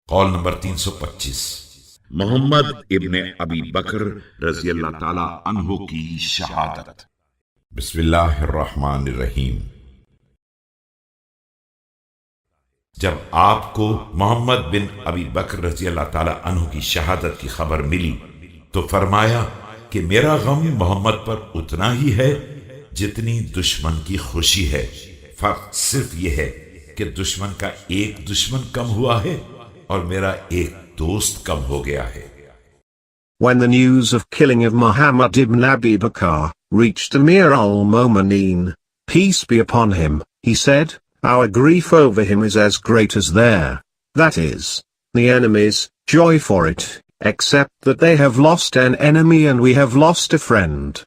Kaul number 325। Mohammad इब्ने अबी बकर रजी अल्लाह ताला अन्हो की शहादत। बिस्मिल्लाहिर्रहमानिर्रहीम। जब आपको मोहम्मद बिन अबी बकर रजी अल्लाह ताला अन्हु की शहादत की खबर मिली तो फरमाया कि मेरा गम मोहम्मद पर उतना ही है जितनी दुश्मन की खुशी है। फर्क सिर्फ यह है कि दुश्मन का एक दुश्मन कम हुआ है और मेरा एक दोस्त कम हो गया है। When the news of killing of Muhammad ibn Abi Bakr reached Amir al-Mu'mineen, peace be upon him, he said, "Our grief over him is as great as their, that is, the enemy's, joy for it, except that they have lost an enemy and we have lost a friend."